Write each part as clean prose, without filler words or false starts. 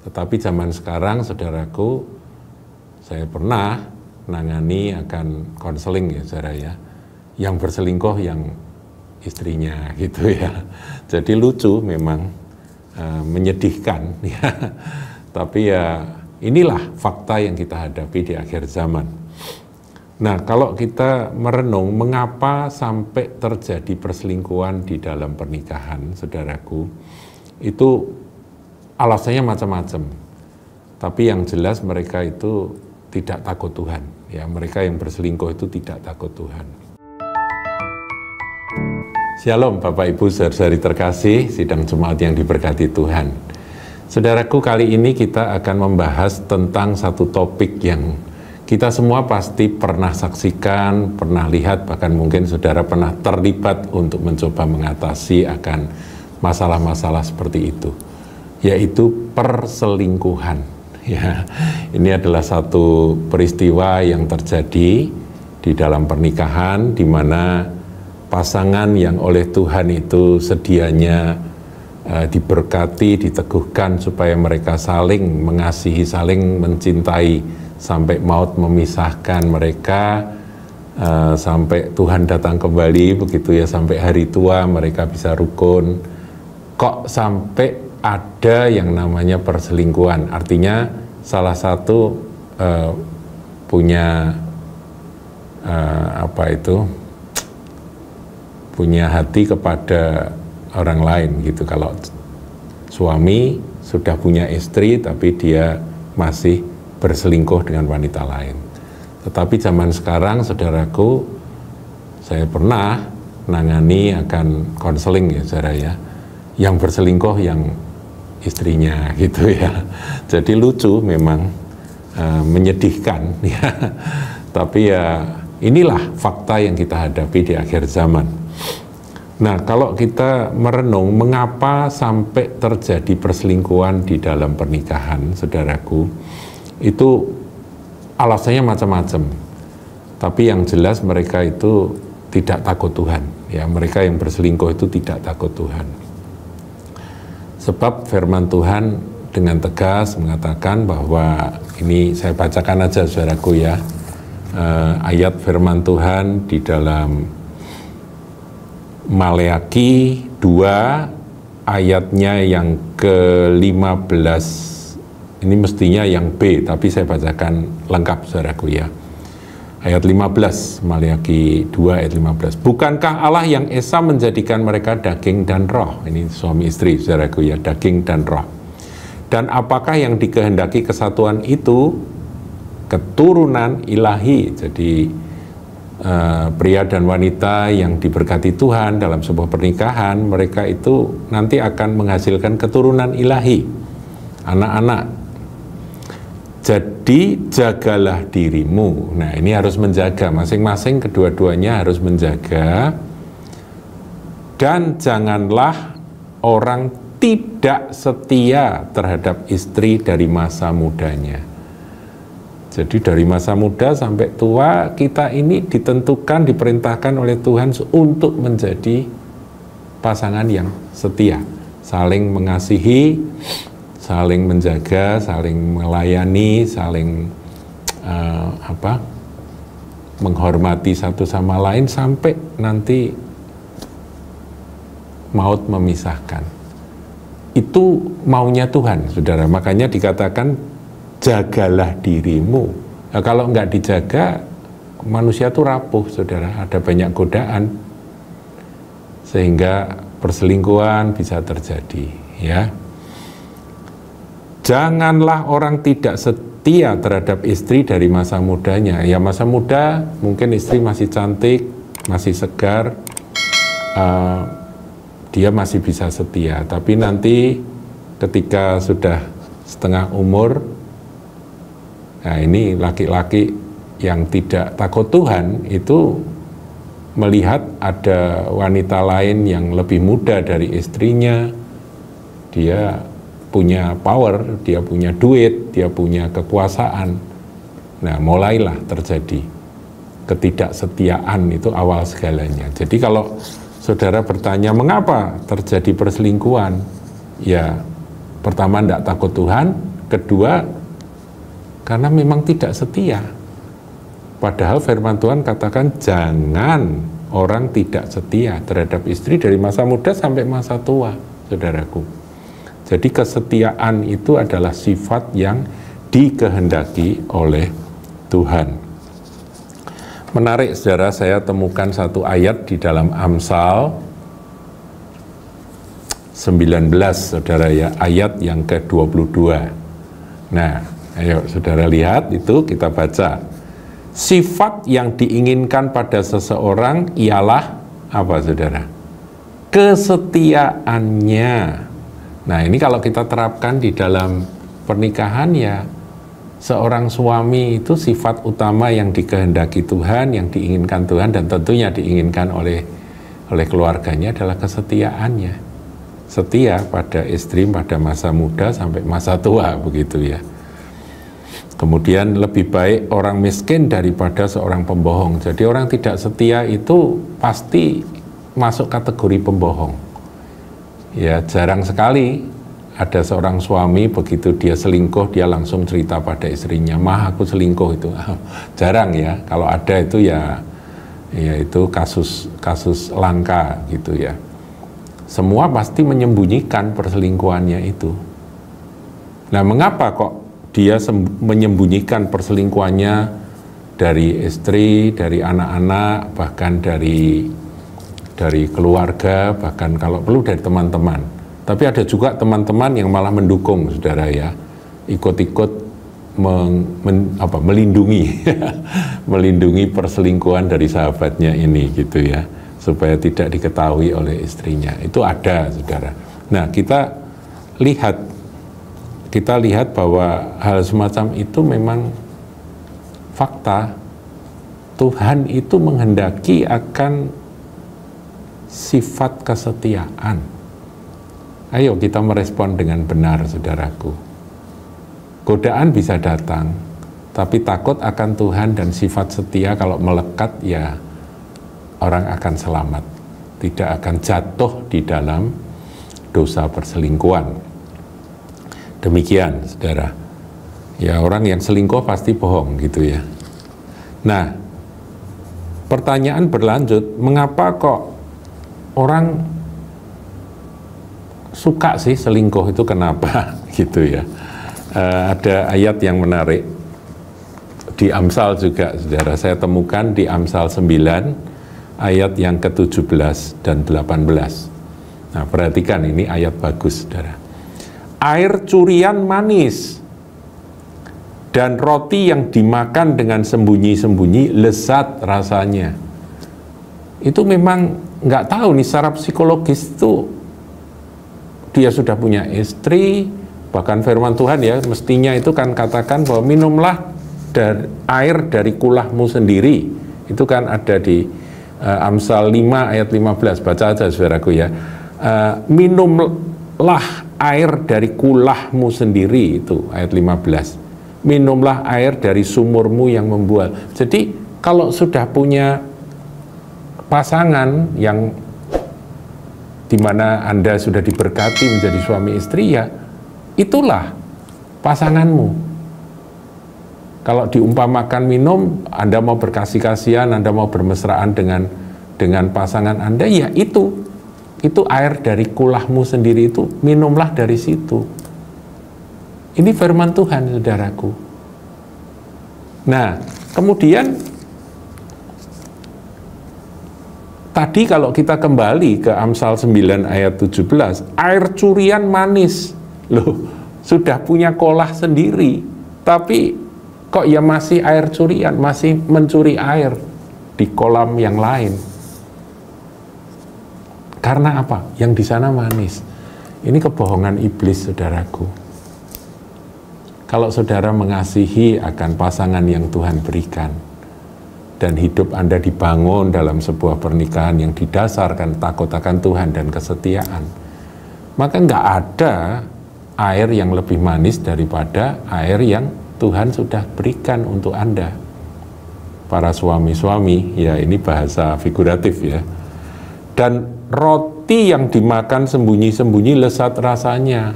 Tetapi zaman sekarang, saudaraku, saya pernah nangani akan konseling ya, saudara ya, yang berselingkuh yang istrinya gitu ya. Jadi lucu memang, menyedihkan ya. Tapi ya inilah fakta yang kita hadapi di akhir zaman. Nah, kalau kita merenung mengapa sampai terjadi perselingkuhan di dalam pernikahan, saudaraku, itu alasannya macam-macam. Tapi yang jelas mereka itu tidak takut Tuhan. Ya, mereka yang berselingkuh itu tidak takut Tuhan. Shalom Bapak Ibu saudari terkasih, sidang jemaat yang diberkati Tuhan. Saudaraku, kali ini kita akan membahas tentang satu topik yang kita semua pasti pernah saksikan, pernah lihat, bahkan mungkin saudara pernah terlibat untuk mencoba mengatasi akan masalah-masalah seperti itu, yaitu perselingkuhan. Ya, ini adalah satu peristiwa yang terjadi di dalam pernikahan, di mana pasangan yang oleh Tuhan itu sedianya diberkati, diteguhkan supaya mereka saling mengasihi, saling mencintai sampai maut memisahkan mereka, sampai Tuhan datang kembali begitu ya, sampai hari tua mereka bisa rukun. Kok sampai ada yang namanya perselingkuhan? Artinya salah satu punya punya hati kepada orang lain gitu. Kalau suami sudah punya istri tapi dia masih berselingkuh dengan wanita lain. Tetapi zaman sekarang, saudaraku, saya pernah nangani akan konseling ya, saudara ya, yang berselingkuh yang istrinya gitu ya. Jadi lucu memang, menyedihkan ya. Tapi ya inilah fakta yang kita hadapi di akhir zaman. Nah, kalau kita merenung mengapa sampai terjadi perselingkuhan di dalam pernikahan, saudaraku, itu alasannya macam-macam. Tapi yang jelas mereka itu tidak takut Tuhan. Ya, mereka yang berselingkuh itu tidak takut Tuhan. Sebab firman Tuhan dengan tegas mengatakan bahwa, ini saya bacakan aja saudaraku ya, ayat firman Tuhan di dalam Maleaki 2 ayatnya yang ke-15, ini mestinya yang B, tapi saya bacakan lengkap saudaraku ya. Ayat 15, Maleaki 2 ayat 15. Bukankah Allah yang esa menjadikan mereka daging dan roh? Ini suami istri, saudaraku ya, daging dan roh. Dan apakah yang dikehendaki kesatuan itu? Keturunan ilahi. Jadi pria dan wanita yang diberkati Tuhan dalam sebuah pernikahan, mereka itu nanti akan menghasilkan keturunan ilahi, anak-anak. Jadi jagalah dirimu. Nah, ini harus menjaga, masing-masing kedua-duanya harus menjaga. Dan janganlah orang tidak setia terhadap istri dari masa mudanya. Jadi dari masa muda sampai tua, kita ini ditentukan, diperintahkan oleh Tuhan untuk menjadi pasangan yang setia, saling mengasihi, saling menjaga, saling melayani, saling menghormati satu sama lain sampai nanti maut memisahkan. Itu maunya Tuhan, saudara. Makanya dikatakan jagalah dirimu. Nah, kalau nggak dijaga, manusia tuh rapuh, saudara. Ada banyak godaan sehingga perselingkuhan bisa terjadi, ya. Janganlah orang tidak setia terhadap istri dari masa mudanya. Ya, masa muda mungkin istri masih cantik, masih segar, dia masih bisa setia. Tapi nanti ketika sudah setengah umur, nah ini laki-laki yang tidak takut Tuhan itu melihat ada wanita lain yang lebih muda dari istrinya, dia punya power, dia punya duit, dia punya kekuasaan. Nah, mulailah terjadi ketidaksetiaan, itu awal segalanya. Jadi kalau saudara bertanya mengapa terjadi perselingkuhan, ya pertama tidak takut Tuhan, kedua, karena memang tidak setia. Padahal firman Tuhan katakan jangan orang tidak setia terhadap istri dari masa muda sampai masa tua, saudaraku. Jadi kesetiaan itu adalah sifat yang dikehendaki oleh Tuhan. Menarik, saudara, saya temukan satu ayat di dalam Amsal 19, saudara ya, ayat yang ke-22. Nah, ayo saudara lihat itu, kita baca. Sifat yang diinginkan pada seseorang ialah apa, saudara? Kesetiaannya. Nah, ini kalau kita terapkan di dalam pernikahan ya, seorang suami itu sifat utama yang dikehendaki Tuhan, yang diinginkan Tuhan, dan tentunya diinginkan oleh keluarganya adalah kesetiaannya. Setia pada istri pada masa muda sampai masa tua, begitu ya. Kemudian lebih baik orang miskin daripada seorang pembohong. Jadi orang tidak setia itu pasti masuk kategori pembohong. Ya, jarang sekali ada seorang suami begitu dia selingkuh, dia langsung cerita pada istrinya, "Mah, aku selingkuh." Itu jarang ya. Kalau ada itu ya itu kasus langka gitu ya. Semua pasti menyembunyikan perselingkuhannya itu. Nah, mengapa kok dia menyembunyikan perselingkuhannya dari istri, dari anak-anak, bahkan dari keluarga, bahkan kalau perlu dari teman-teman. Tapi ada juga teman-teman yang malah mendukung, saudara ya, ikut-ikut melindungi melindungi perselingkuhan dari sahabatnya ini gitu ya, supaya tidak diketahui oleh istrinya. Itu ada, saudara. Nah, kita lihat bahwa hal semacam itu memang fakta. Tuhan itu menghendaki akan sifat kesetiaan. Ayo kita merespon dengan benar, saudaraku. Godaan bisa datang, tapi takut akan Tuhan dan sifat setia kalau melekat ya orang akan selamat, tidak akan jatuh di dalam dosa perselingkuhan. Demikian, saudara. Ya, orang yang selingkuh pasti bohong gitu ya. Nah, pertanyaan berlanjut, mengapa kok orang suka sih selingkuh itu, kenapa gitu ya? Ada ayat yang menarik di Amsal juga, saudara. Saya temukan di Amsal 9 ayat yang ke-17 dan 18. Nah, perhatikan, ini ayat bagus, saudara. Air curian manis dan roti yang dimakan dengan sembunyi-sembunyi lezat rasanya. Itu memang nggak tahu nih secara psikologis itu dia sudah punya istri, bahkan firman Tuhan ya mestinya itu kan katakan bahwa minumlah air dari kulahmu sendiri. Itu kan ada di Amsal 5 ayat 15, baca aja saudaraku ya. Minumlah air dari kulahmu sendiri, itu ayat 15. Minumlah air dari sumurmu yang membual. Jadi kalau sudah punya pasangan yang dimana Anda sudah diberkati menjadi suami istri, ya itulah pasanganmu. Kalau diumpamakan minum, Anda mau berkasih-kasihan, Anda mau bermesraan dengan pasangan Anda, ya itu air dari kulahmu sendiri, itu minumlah dari situ. Ini firman Tuhan, saudaraku. Nah, kemudian tadi kalau kita kembali ke Amsal 9 ayat 17, air curian manis. Loh, sudah punya kolah sendiri, tapi kok ya masih air curian, masih mencuri air di kolam yang lain. Karena apa? Yang di sana manis. Ini kebohongan iblis, saudaraku. Kalau saudara mengasihi akan pasangan yang Tuhan berikan, dan hidup Anda dibangun dalam sebuah pernikahan yang didasarkan takut akan Tuhan dan kesetiaan, maka nggak ada air yang lebih manis daripada air yang Tuhan sudah berikan untuk Anda. Para suami-suami, ya ini bahasa figuratif ya. Dan roti yang dimakan sembunyi-sembunyi lezat rasanya.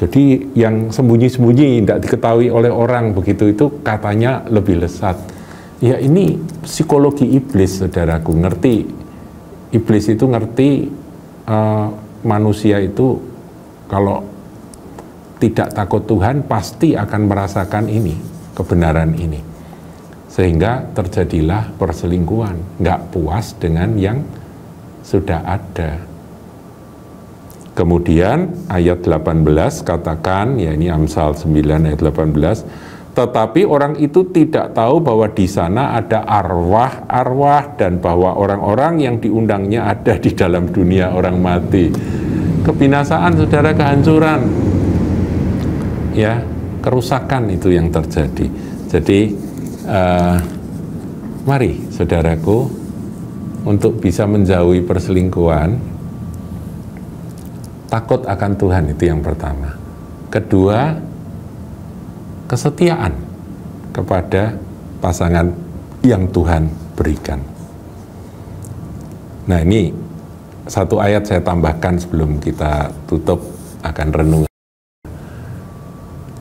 Jadi yang sembunyi-sembunyi, tidak diketahui oleh orang begitu, itu katanya lebih lesat. Ya ini psikologi iblis, saudaraku. Ngerti, iblis itu ngerti manusia itu kalau tidak takut Tuhan pasti akan merasakan ini, kebenaran ini. Sehingga terjadilah perselingkuhan, nggak puas dengan yang sudah ada. Kemudian ayat 18 katakan, ya ini Amsal 9 ayat 18, tetapi orang itu tidak tahu bahwa di sana ada arwah-arwah dan bahwa orang-orang yang diundangnya ada di dalam dunia orang mati. Kebinasaan, saudara, kehancuran, ya, kerusakan itu yang terjadi. Jadi mari, saudaraku, untuk bisa menjauhi perselingkuhan, takut akan Tuhan itu yang pertama. Kedua, kesetiaan kepada pasangan yang Tuhan berikan. Nah, ini satu ayat saya tambahkan sebelum kita tutup akan renungan.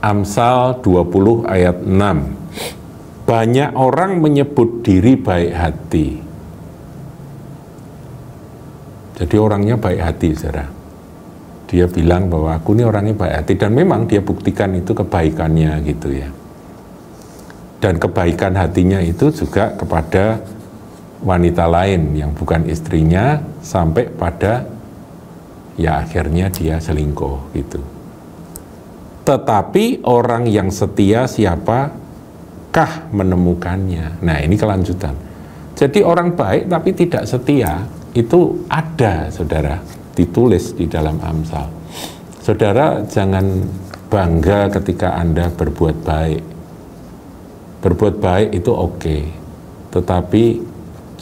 Amsal 20 ayat 6. Banyak orang menyebut diri baik hati. Jadi orangnya baik hati, saudara. Dia bilang bahwa aku ini orangnya baik hati, dan memang dia buktikan itu kebaikannya gitu ya. Dan kebaikan hatinya itu juga kepada wanita lain yang bukan istrinya, sampai pada ya akhirnya dia selingkuh gitu. Tetapi orang yang setia siapakah menemukannya? Nah, ini kelanjutan. Jadi orang baik tapi tidak setia itu ada, saudara, ditulis di dalam Amsal. Saudara, jangan bangga ketika Anda berbuat baik. Berbuat baik itu oke, tetapi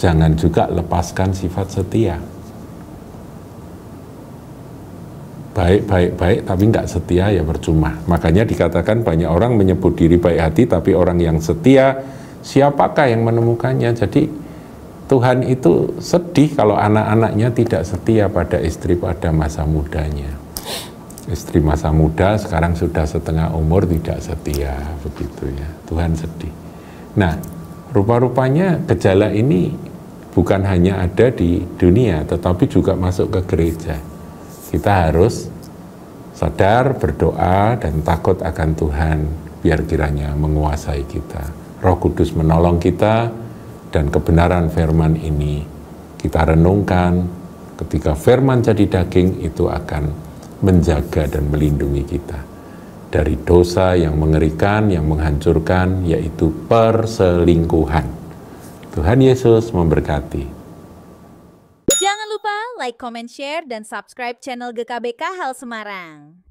jangan juga lepaskan sifat setia. Baik, tapi nggak setia ya percuma. Makanya dikatakan banyak orang menyebut diri baik hati, tapi orang yang setia, siapakah yang menemukannya? Jadi Tuhan itu sedih kalau anak-anaknya tidak setia pada istri pada masa mudanya. Istri masa muda sekarang sudah setengah umur tidak setia, begitu ya. Tuhan sedih. Nah, rupa-rupanya gejala ini bukan hanya ada di dunia, tetapi juga masuk ke gereja. Kita harus sadar, berdoa, dan takut akan Tuhan, biar kiranya menguasai kita. Roh Kudus menolong kita, dan kebenaran firman ini kita renungkan. Ketika firman jadi daging, itu akan menjaga dan melindungi kita dari dosa yang mengerikan, yang menghancurkan, yaitu perselingkuhan. Tuhan Yesus memberkati. Jangan lupa like, comment, share, dan subscribe channel GKBK Hal Semarang.